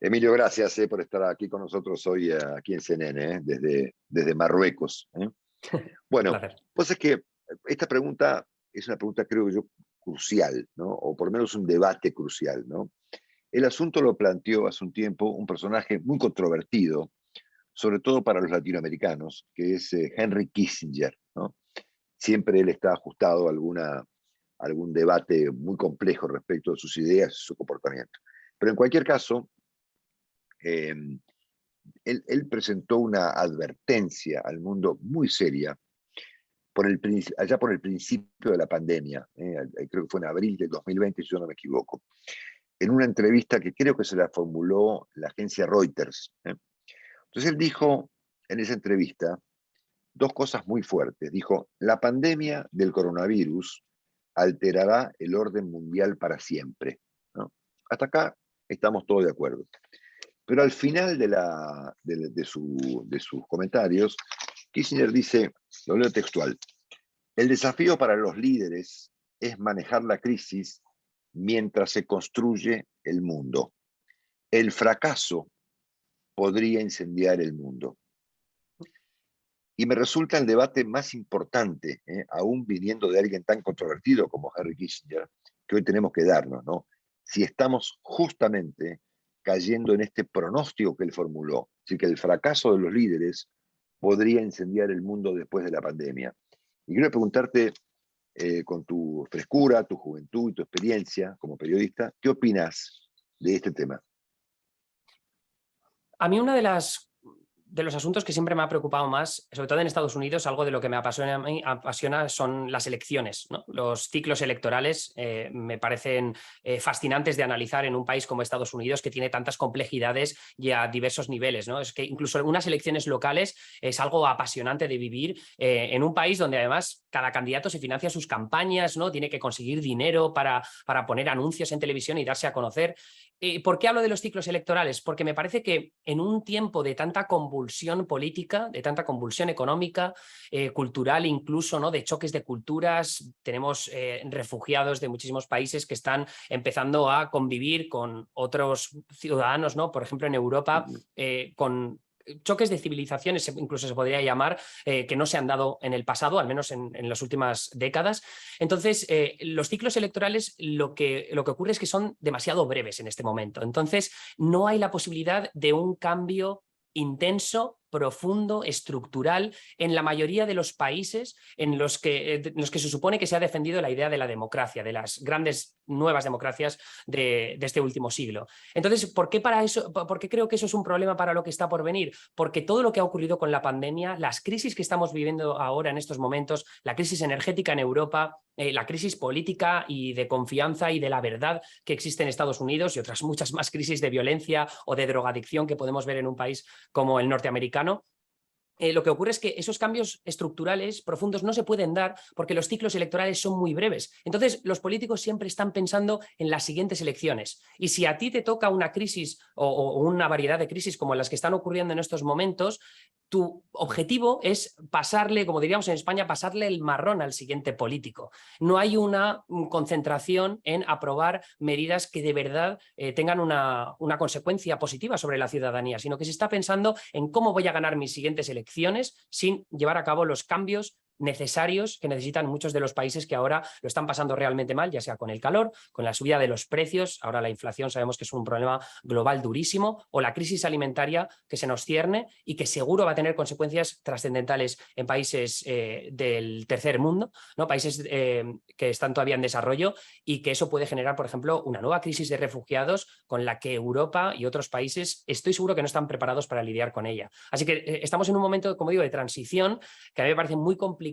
Emilio, gracias por estar aquí con nosotros hoy, aquí en CNN, desde Marruecos. Bueno, Placer. pues es que esta pregunta es una pregunta, creo yo, crucial, ¿no? O por lo menos un debate crucial, ¿no? El asunto lo planteó hace un tiempo un personaje muy controvertido, sobre todo para los latinoamericanos, que es Henry Kissinger, ¿no? Siempre él está ajustado a algún debate muy complejo respecto de sus ideas y su comportamiento. Pero en cualquier caso, eh, él presentó una advertencia al mundo muy seria allá por el principio de la pandemia, creo que fue en abril del 2020, si yo no me equivoco, en una entrevista que creo que se la formuló la agencia Reuters. Entonces él dijo en esa entrevista dos cosas muy fuertes. Dijo, la pandemia del coronavirus alterará el orden mundial para siempre, ¿no? Hasta acá estamos todos de acuerdo. Pero al final de sus comentarios, Kissinger dice, lo leo textual, el desafío para los líderes es manejar la crisis mientras se construye el mundo. El fracaso podría incendiar el mundo. Y me resulta el debate más importante, aún viniendo de alguien tan controvertido como Henry Kissinger, que hoy tenemos que darnos, ¿no? Si estamos justamente cayendo en este pronóstico que él formuló, así que el fracaso de los líderes podría incendiar el mundo después de la pandemia. Y quiero preguntarte, con tu frescura, tu juventud y tu experiencia como periodista, ¿qué opinas de este tema? A mí de los asuntos que siempre me ha preocupado más, sobre todo en Estados Unidos, algo de lo que me apasiona son las elecciones, ¿no? Los ciclos electorales me parecen fascinantes de analizar en un país como Estados Unidos, que tiene tantas complejidades y a diversos niveles, ¿no? Es que incluso unas elecciones locales es algo apasionante de vivir en un país donde además cada candidato se financia sus campañas, ¿no? Tiene que conseguir dinero para poner anuncios en televisión y darse a conocer. ¿Por qué hablo de los ciclos electorales? Porque me parece que en un tiempo de tanta convulsión política, de tanta convulsión económica, cultural incluso, ¿no? De choques de culturas, tenemos refugiados de muchísimos países que están empezando a convivir con otros ciudadanos, ¿no? Por ejemplo, en Europa, con choques de civilizaciones, incluso se podría llamar, que no se han dado en el pasado, al menos en las últimas décadas. Entonces, los ciclos electorales lo que ocurre es que son demasiado breves en este momento. Entonces, no hay la posibilidad de un cambio intenso, profundo, estructural en la mayoría de los países en los que se supone que se ha defendido la idea de la democracia, de las grandes nuevas democracias de este último siglo. Entonces, ¿por qué creo que eso es un problema para lo que está por venir? Porque todo lo que ha ocurrido con la pandemia, las crisis que estamos viviendo ahora en estos momentos, la crisis energética en Europa, la crisis política y de confianza y de la verdad que existe en Estados Unidos y otras muchas más crisis de violencia o de drogadicción que podemos ver en un país como el norteamericano. Lo que ocurre es que esos cambios estructurales profundos no se pueden dar porque los ciclos electorales son muy breves. Entonces, los políticos siempre están pensando en las siguientes elecciones. Y si a ti te toca una crisis o una variedad de crisis como las que están ocurriendo en estos momentos, tu objetivo es pasarle, como diríamos en España, pasarle el marrón al siguiente político. No hay una concentración en aprobar medidas que de verdad tengan una consecuencia positiva sobre la ciudadanía, sino que se está pensando en cómo voy a ganar mis siguientes elecciones sin llevar a cabo los cambios necesarios que necesitan muchos de los países que ahora lo están pasando realmente mal, ya sea con el calor, con la subida de los precios, ahora la inflación sabemos que es un problema global durísimo, o la crisis alimentaria que se nos cierne y que seguro va a tener consecuencias trascendentales en países del tercer mundo, ¿no? Países que están todavía en desarrollo, y que eso puede generar, por ejemplo, una nueva crisis de refugiados con la que Europa y otros países estoy seguro que no están preparados para lidiar con ella. Así que estamos en un momento, como digo, de transición que a mí me parece muy complicado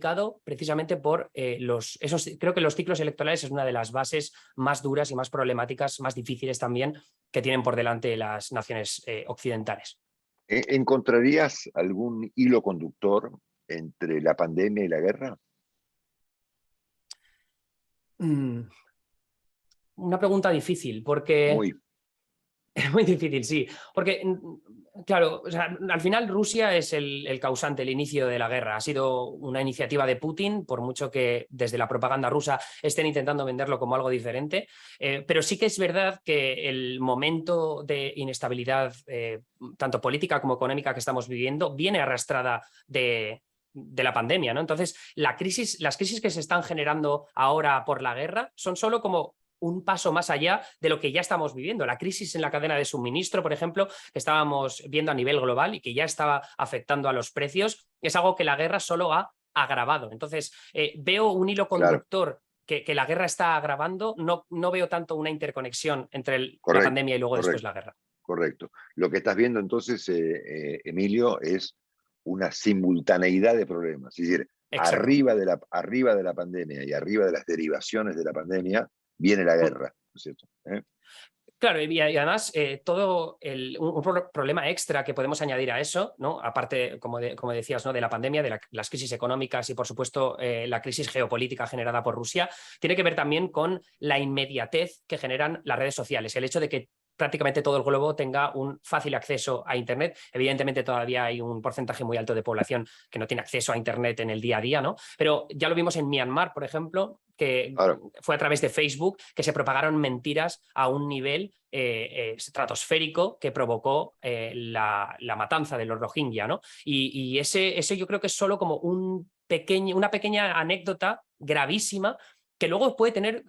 precisamente por creo que los ciclos electorales es una de las bases más duras y más problemáticas, más difíciles también, que tienen por delante las naciones occidentales. ¿Encontrarías algún hilo conductor entre la pandemia y la guerra? Una pregunta difícil, porque Muy. es muy difícil, sí, porque Claro, o sea, al final Rusia es el causante, el inicio de la guerra. Ha sido una iniciativa de Putin, por mucho que desde la propaganda rusa estén intentando venderlo como algo diferente. Pero sí que es verdad que el momento de inestabilidad, tanto política como económica que estamos viviendo, viene arrastrada de la pandemia, ¿no? Entonces, las crisis que se están generando ahora por la guerra son solo como un paso más allá de lo que ya estamos viviendo. La crisis en la cadena de suministro, por ejemplo, que estábamos viendo a nivel global y que ya estaba afectando a los precios, es algo que la guerra solo ha agravado. Entonces, veo un hilo Claro, conductor que la guerra está agravando, no veo tanto una interconexión entre la correcto, pandemia y luego después correcto, la guerra. correcto. Lo que estás viendo entonces, Emilio, es una simultaneidad de problemas. Es decir, Exacto. arriba de la pandemia y arriba de las derivaciones de la pandemia viene la guerra, ¿no es cierto? Claro, y además todo un problema extra que podemos añadir a eso, ¿no? Aparte, como decías, ¿no? De la pandemia, de las crisis económicas y, por supuesto, la crisis geopolítica generada por Rusia, tiene que ver también con la inmediatez que generan las redes sociales. El hecho de que prácticamente todo el globo tenga un fácil acceso a Internet. Evidentemente todavía hay un porcentaje muy alto de población que no tiene acceso a Internet en el día a día, ¿no? Pero ya lo vimos en Myanmar, por ejemplo, que Claro, fue a través de Facebook que se propagaron mentiras a un nivel estratosférico que provocó la matanza de los Rohingya, ¿no? Y ese yo creo que es solo como una pequeña anécdota gravísima que luego puede tener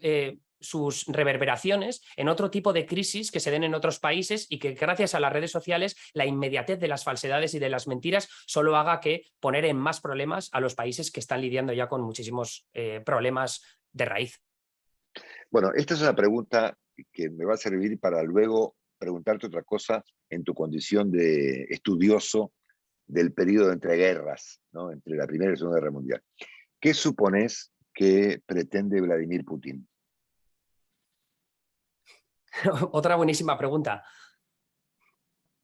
sus reverberaciones en otro tipo de crisis que se den en otros países y que gracias a las redes sociales la inmediatez de las falsedades y de las mentiras solo haga que poner en más problemas a los países que están lidiando ya con muchísimos problemas de raíz. bueno, esta es una pregunta que me va a servir para luego preguntarte otra cosa en tu condición de estudioso del periodo entre guerras, ¿no? Entre la Primera y la Segunda Guerra Mundial. ¿Qué supones que pretende Vladimir Putin? Otra buenísima pregunta.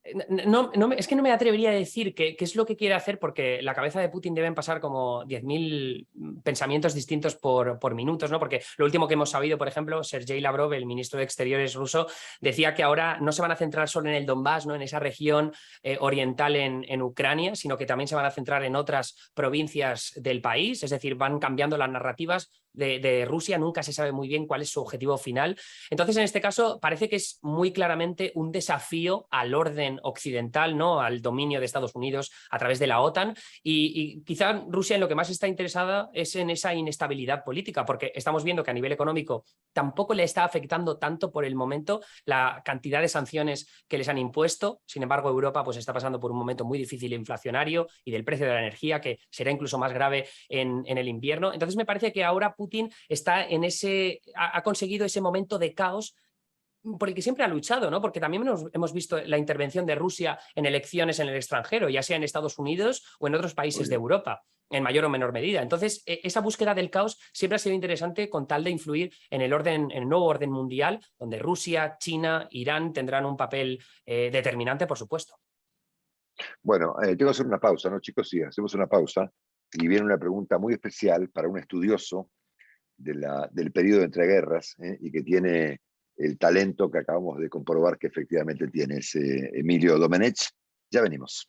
Es que no me atrevería a decir qué es lo que quiere hacer porque la cabeza de Putin deben pasar como 10.000 pensamientos distintos por minutos, ¿no? Porque lo último que hemos sabido, por ejemplo, Sergei Lavrov, el ministro de Exteriores ruso, decía que ahora no se van a centrar solo en el Donbass, ¿no? En esa región oriental en Ucrania, sino que también se van a centrar en otras provincias del país, es decir, van cambiando las narrativas de Rusia, nunca se sabe muy bien cuál es su objetivo final. Entonces, en este caso, parece que es muy claramente un desafío al orden occidental, ¿no? Al dominio de Estados Unidos a través de la OTAN. Y quizá Rusia en lo que más está interesada es en esa inestabilidad política, porque estamos viendo que a nivel económico tampoco le está afectando tanto por el momento la cantidad de sanciones que les han impuesto. Sin embargo, Europa pues, está pasando por un momento muy difícil inflacionario y del precio de la energía, que será incluso más grave en el invierno. Entonces, me parece que ahora Putin está ha conseguido ese momento de caos por el que siempre ha luchado, ¿no? Porque también hemos visto la intervención de Rusia en elecciones en el extranjero, ya sea en Estados Unidos o en otros Muy países de bien. Europa, en mayor o menor medida. Entonces, esa búsqueda del caos siempre ha sido interesante con tal de influir en en el nuevo orden mundial, donde Rusia, China, Irán tendrán un papel determinante, por supuesto. Bueno, tengo que hacer una pausa, ¿no, chicos? Sí, hacemos una pausa y viene una pregunta muy especial para un estudioso del periodo de entreguerras y que tiene el talento que acabamos de comprobar que efectivamente tiene ese Emilio Domenech. Ya venimos.